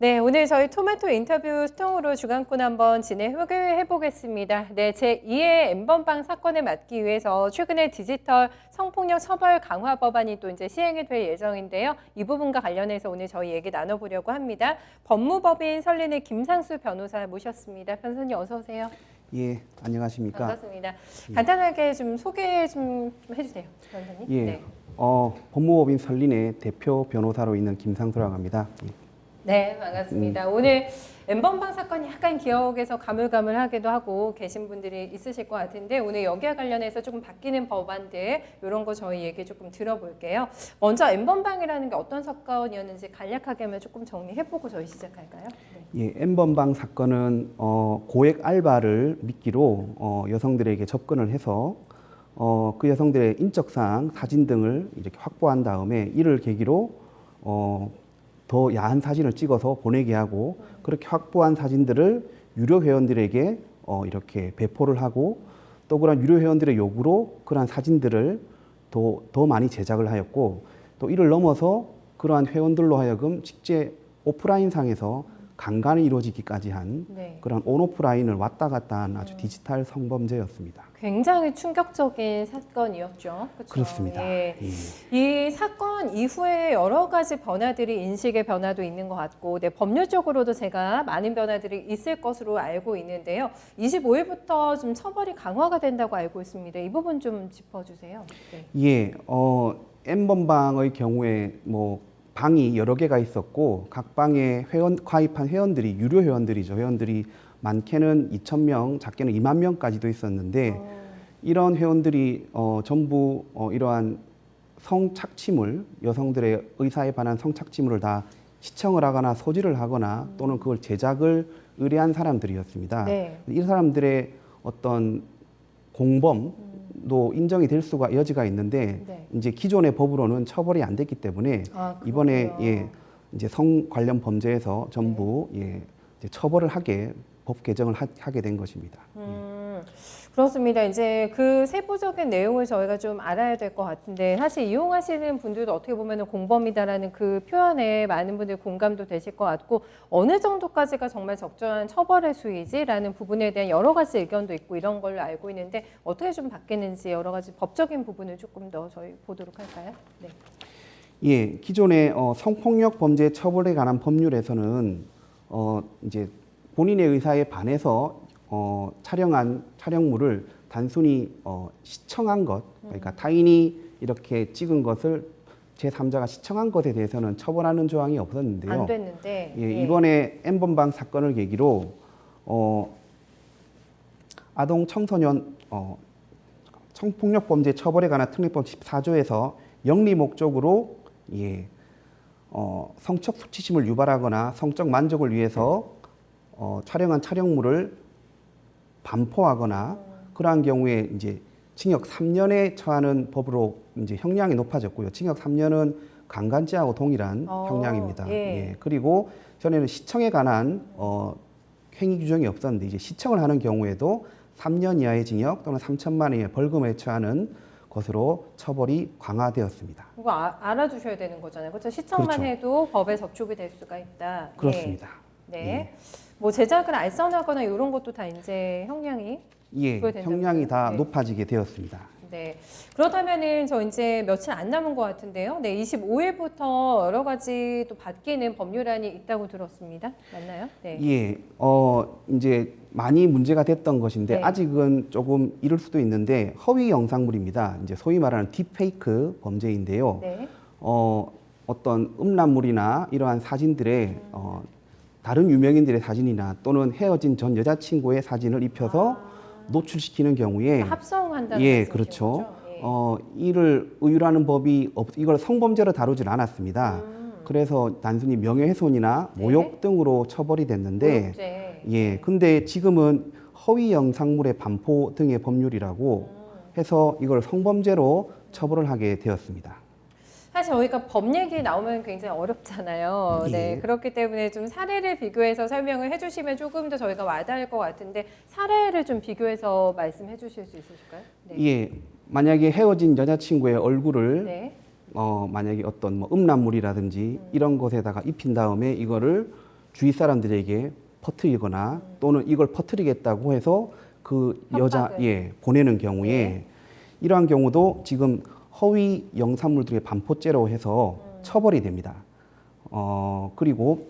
네, 오늘 저희 토마토 인터뷰 스통으로 주간권 한번 진행해 보겠습니다. 네, 제2의 N번방 사건을 막기 위해서 최근에 디지털 성폭력 처벌 강화 법안이 또 이제 시행이 될 예정인데요. 이 부분과 관련해서 오늘 저희 얘기 나눠보려고 합니다. 법무법인 설린의 김상수 변호사 모셨습니다. 변호사님 어서 오세요. 예, 안녕하십니까. 반갑습니다. 간단하게 좀 소개 좀 해주세요, 변호사님. 예, 네. 법무법인 설린의 대표 변호사로 있는 김상수라고 합니다. 예. 네, 반갑습니다. 오늘 N번방 사건이 약간 기억에서 가물가물하기도 하고 계신 분들이 있으실 것 같은데 오늘 여기와 관련해서 조금 바뀌는 법안들 이런 거 저희 얘기 조금 들어볼게요. 먼저 N번방이라는 게 어떤 사건이었는지 간략하게 하면 조금 정리해보고 저희 시작할까요? 네. 예, N번방 사건은 고액 알바를 미끼로 여성들에게 접근을 해서 그 여성들의 인적사항, 사진 등을 이렇게 확보한 다음에 이를 계기로 더 야한 사진을 찍어서 보내게 하고 그렇게 확보한 사진들을 유료 회원들에게 이렇게 배포를 하고 또 그런 유료 회원들의 요구로 그러한 사진들을 더 많이 제작을 하였고 또 이를 넘어서 그러한 회원들로 하여금 직제 오프라인상에서 강간이 이루어지기까지 한 네. 그런 온오프라인을 왔다 갔다 한 아주 디지털 성범죄였습니다. 굉장히 충격적인 사건이었죠. 그렇죠? 그렇습니다. 예. 예. 이 사건 이후에 여러 가지 변화들이 인식의 변화도 있는 것 같고 법률적으로도 제가 많은 변화들이 있을 것으로 알고 있는데요. 25일부터 좀 처벌이 강화가 된다고 알고 있습니다. 이 부분 좀 짚어주세요. 네. 예, N번방의 경우에 방이 여러 개가 있었고 각 방에 가입한 회원들이 유료 회원들이죠. 회원들이 많게는 2,000명, 작게는 2만 명까지도 있었는데 이런 회원들이 전부 이러한 성착취물, 여성들의 의사에 관한 성착취물을 다 시청을 하거나 소지를 하거나 또는 그걸 제작을 의뢰한 사람들이었습니다. 네. 이 사람들의 어떤 공범도 인정이 될 수가 여지가 있는데 네. 이제 기존의 법으로는 처벌이 안 됐기 때문에 이번에 이제 성 관련 범죄에서 전부 이제 처벌을 하게 법 개정을 하게 된 것입니다. 그렇습니다. 이제 그 세부적인 내용을 저희가 좀 알아야 될 것 같은데 사실 이용하시는 분들도 어떻게 보면 공범이다라는 그 표현에 많은 분들이 공감도 되실 것 같고 어느 정도까지가 정말 적절한 처벌의 수위지라는 부분에 대한 여러 가지 의견도 있고 이런 걸로 알고 있는데 어떻게 좀 바뀌는지 여러 가지 법적인 부분을 조금 더 저희 보도록 할까요? 네. 예, 기존의 성폭력 범죄 처벌에 관한 법률에서는 이제 본인의 의사에 반해서 촬영한 촬영물을 단순히 시청한 것, 그러니까 타인이 이렇게 찍은 것을 제3자가 시청한 것에 대해서는 처벌하는 조항이 없었는데요. 안 됐는데 예, 이번에 N번방 사건을 계기로 아동 청소년 성폭력 범죄 처벌에 관한 특례법 14조에서 영리 목적으로 성적 수치심을 유발하거나 성적 만족을 위해서 촬영한 촬영물을 반포하거나 그러한 경우에 이제 징역 3년에 처하는 법으로 이제 형량이 높아졌고요. 징역 3년은 강간죄하고 동일한 형량입니다. 예. 그리고 전에는 시청에 관한 행위 규정이 없었는데 이제 시청을 하는 경우에도 3년 이하의 징역 또는 3천만 원의 벌금에 처하는 것으로 처벌이 강화되었습니다. 이거 알아두셔야 되는 거잖아요. 그렇죠? 시청만 그렇죠. 해도 법에 접촉이 될 수가 있다. 그렇습니다. 네. 뭐 제작을 알선하거나 이런 것도 다 이제 형량이 형량이 다 네. 높아지게 되었습니다. 네. 그렇다면은 저 이제 며칠 안 남은 것 같은데요. 네, 25일부터 여러 가지 또 바뀌는 법률안이 있다고 들었습니다. 맞나요? 네. 예, 이제 많이 문제가 됐던 것인데 네. 아직은 조금 이를 수도 있는데 허위 영상물입니다. 이제 소위 말하는 딥페이크 범죄인데요. 네. 어떤 음란물이나 이러한 사진들에 다른 유명인들의 사진이나 또는 헤어진 전 여자친구의 사진을 입혀서 노출시키는 경우에 합성한다는 예, 말씀이신 그렇죠. 거죠? 예. 이를 의율하는 법이 이걸 성범죄로 다루질 않았습니다. 그래서 단순히 명예훼손이나 네. 모욕 등으로 처벌이 됐는데 모욕죄. 예, 근데 지금은 허위 영상물의 반포 등의 법률이라고 해서 이걸 성범죄로 처벌을 하게 되었습니다. 사실 저희가 법 얘기 나오면 굉장히 어렵잖아요. 예. 네, 그렇기 때문에 좀 사례를 비교해서 설명을 해주시면 조금 더 저희가 와닿을 것 같은데 사례를 좀 비교해서 말씀해 주실 수 있으실까요? 네. 예, 만약에 헤어진 여자친구의 얼굴을 네. 만약에 어떤 음란물이라든지 이런 것에다가 입힌 다음에 이거를 주위 사람들에게 퍼뜨리거나 또는 이걸 퍼뜨리겠다고 해서 그 여자 협박을. 보내는 경우에 네. 이러한 경우도 지금 허위 영상물들의 반포죄로 해서 처벌이 됩니다. 그리고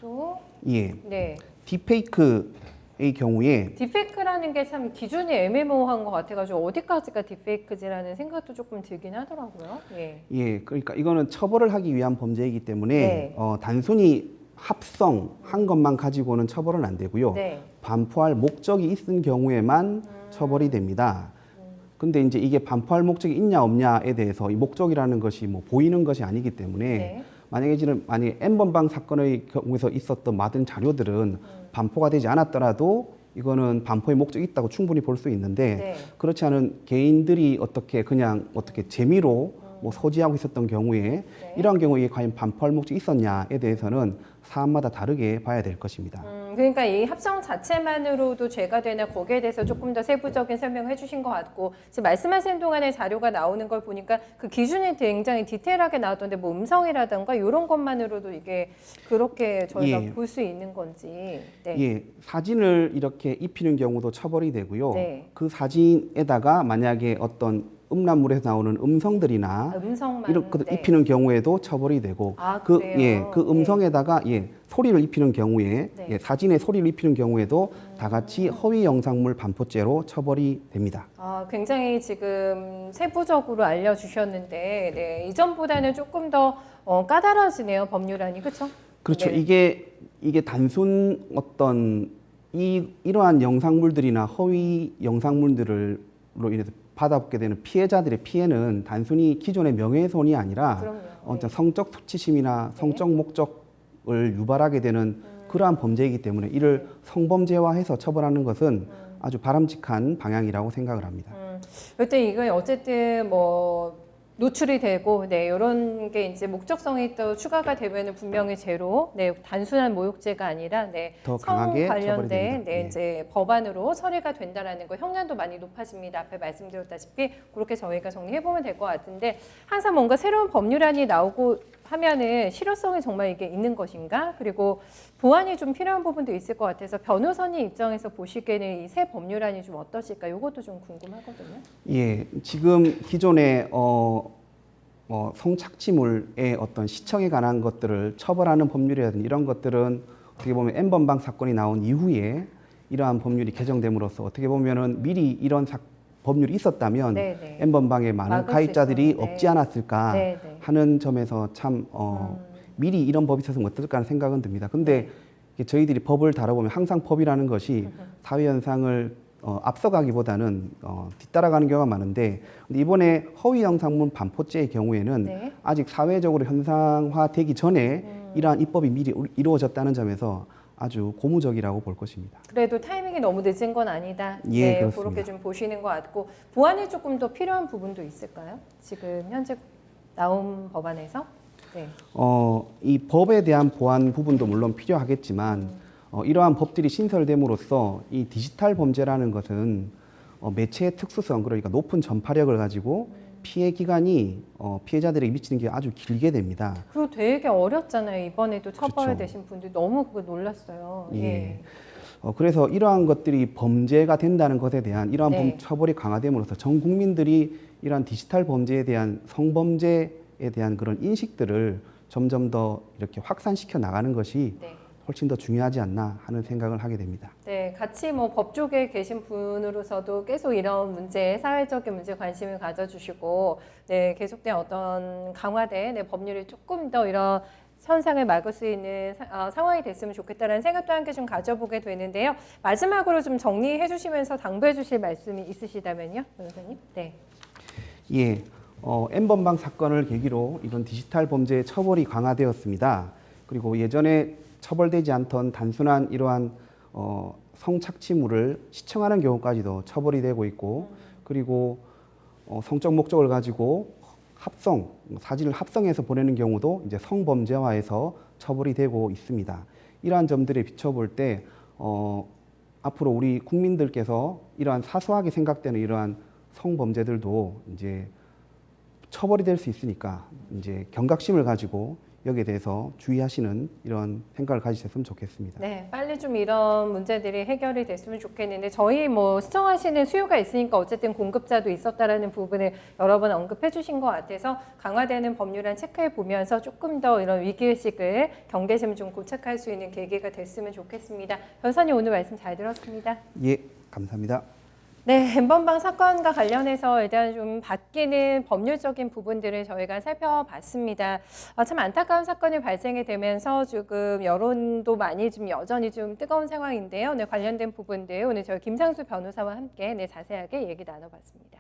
또 예, 네. 딥페이크의 경우에 딥페이크라는 게 참 기준이 애매모호한 것 같아가지고 어디까지가 딥페이크지라는 생각도 조금 들긴 하더라고요. 예. 예, 그러니까 이거는 처벌을 하기 위한 범죄이기 때문에 네. 단순히 합성한 것만 가지고는 처벌은 안 되고요. 네. 반포할 목적이 있은 경우에만 처벌이 됩니다. 근데 이제 이게 반포할 목적이 있냐 없냐에 대해서 이 목적이라는 것이 뭐 보이는 것이 아니기 때문에 네. 만약에 N번방 사건의 경우에서 있었던 모든 자료들은 반포가 되지 않았더라도 이거는 반포의 목적이 있다고 충분히 볼 수 있는데 네. 그렇지 않은 개인들이 어떻게 재미로 뭐 소지하고 있었던 경우에 네. 이러한 경우에 과연 반포할 목적이 있었냐에 대해서는 사안마다 다르게 봐야 될 것입니다. 그러니까 이 합성 자체만으로도 죄가 되나 거기에 대해서 조금 더 세부적인 설명을 해주신 것 같고 지금 말씀하시는 동안에 자료가 나오는 걸 보니까 그 기준이 굉장히 디테일하게 나왔던데 뭐 음성이라든가 이런 것만으로도 이게 그렇게 저희가 예. 볼 수 있는 건지. 네. 예, 사진을 이렇게 입히는 경우도 처벌이 되고요. 네. 그 사진에다가 만약에 어떤 음란물에서 나오는 음성들이나 음성만 이런 것들 네. 입히는 경우에도 처벌이 되고 아, 그 그래요? 그 음성에다가 소리를 입히는 경우에 네. 사진에 소리를 입히는 경우에도 다 같이 허위 영상물 반포죄로 처벌이 됩니다. 굉장히 지금 세부적으로 알려주셨는데 네, 이전보다는 조금 더 까다로워지네요 법률안이 그렇죠? 그렇죠. 네. 이게 단순 어떤 이러한 영상물들이나 허위 영상물들로 인해서 받아먹게 되는 피해자들의 피해는 단순히 기존의 명예훼손이 아니라 그럼요. 어떤 성적 수치심이나 성적 목적을 유발하게 되는 그러한 범죄이기 때문에 이를 성범죄화해서 처벌하는 것은 아주 바람직한 방향이라고 생각을 합니다. 그때 이건 어쨌든 뭐 노출이 되고 네 이런 게 이제 목적성이 또 추가가 되면은 분명히 죄로 네 단순한 모욕죄가 아니라 더 성 강하게 처벌이 관련된 됩니다. 네 예. 이제 법안으로 처리가 된다라는 거 형량도 많이 높아집니다. 앞에 말씀드렸다시피 그렇게 저희가 정리해 보면 될 것 같은데 항상 뭔가 새로운 법률안이 나오고 하면은 실효성이 정말 이게 있는 것인가 그리고 보완이 좀 필요한 부분도 있을 것 같아서 변호사님 입장에서 보시기에는 이 새 법률안이 좀 어떠실까? 이것도 좀 궁금하거든요. 예, 지금 기존의 성착취물의 어떤 시청에 관한 것들을 처벌하는 법률이라든지 이런 것들은 어떻게 보면 N번방 사건이 나온 이후에 이러한 법률이 개정됨으로써 어떻게 보면은 미리 이런 법률이 있었다면 네네. N번방에 많은 막을 수 가입자들이 있었는데. 없지 않았을까 네네. 하는 점에서 참 미리 이런 법이 있었으면 어떨까 하는 생각은 듭니다. 근데 이게 저희들이 법을 다뤄보면 항상 법이라는 것이 사회 현상을 앞서가기보다는 뒤따라가는 경우가 많은데 근데 이번에 허위 영상물 반포죄의 경우에는 네. 아직 사회적으로 현상화되기 전에 이러한 입법이 미리 이루어졌다는 점에서 아주 고무적이라고 볼 것입니다. 그래도 타이밍이 너무 늦은 건 아니다. 예, 네, 그렇습니다. 그렇게 좀 보시는 것 같고 보완이 조금 더 필요한 부분도 있을까요? 지금 현재 나온 법안에서? 네. 이 법에 대한 보완 부분도 물론 필요하겠지만 이러한 법들이 신설됨으로써 이 디지털 범죄라는 것은 매체의 특수성 그러니까 높은 전파력을 가지고 피해 기간이 피해자들에게 미치는 게 아주 길게 됩니다. 그리고 되게 어렵잖아요. 이번에도 처벌되신 그렇죠. 분들 너무 그거 놀랐어요. 예. 그래서 이러한 것들이 범죄가 된다는 것에 대한 이러한 네. 처벌이 강화됨으로써 전 국민들이 이러한 디지털 범죄에 대한 성범죄에 대한 그런 인식들을 점점 더 이렇게 확산시켜 나가는 것이 네. 훨씬 더 중요하지 않나 하는 생각을 하게 됩니다. 네, 같이 뭐 법 쪽에 계신 분으로서도 계속 이런 문제, 사회적인 문제 관심을 가져주시고, 네, 계속된 어떤 강화된 네, 법률이 조금 더 이런 현상을 막을 수 있는 상황이 됐으면 좋겠다는 생각도 함께 좀 가져보게 되는데요. 마지막으로 좀 정리해 주시면서 당부해 주실 말씀이 있으시다면요, 변호사님? 네. 예, N번방 사건을 계기로 이런 디지털 범죄의 처벌이 강화되었습니다. 그리고 예전에 처벌되지 않던 단순한 이러한 성착취물을 시청하는 경우까지도 처벌이 되고 있고 그리고 성적 목적을 가지고 사진을 합성해서 보내는 경우도 이제 성범죄화해서 처벌이 되고 있습니다. 이러한 점들에 비춰볼 때 앞으로 우리 국민들께서 이러한 사소하게 생각되는 이러한 성범죄들도 이제 처벌이 될 수 있으니까 이제 경각심을 가지고 여기에 대해서 주의하시는 이런 생각을 가지셨으면 좋겠습니다. 네, 빨리 좀 이런 문제들이 해결이 됐으면 좋겠는데 저희 뭐 시청하시는 수요가 있으니까 어쨌든 공급자도 있었다라는 부분을 여러 번 언급해 주신 것 같아서 강화되는 법률안 체크해 보면서 조금 더 이런 위기의식을 경계심을 좀 고착할 수 있는 계기가 됐으면 좋겠습니다. 변호사님 오늘 말씀 잘 들었습니다. 예, 감사합니다. 네, 엠번방 사건과 관련해서 일단 좀 바뀌는 법률적인 부분들을 저희가 살펴봤습니다. 참 안타까운 사건이 발생이 되면서 지금 여론도 많이 좀 여전히 좀 뜨거운 상황인데요. 네, 관련된 부분들 오늘 저희 김상수 변호사와 함께 네, 자세하게 얘기 나눠봤습니다.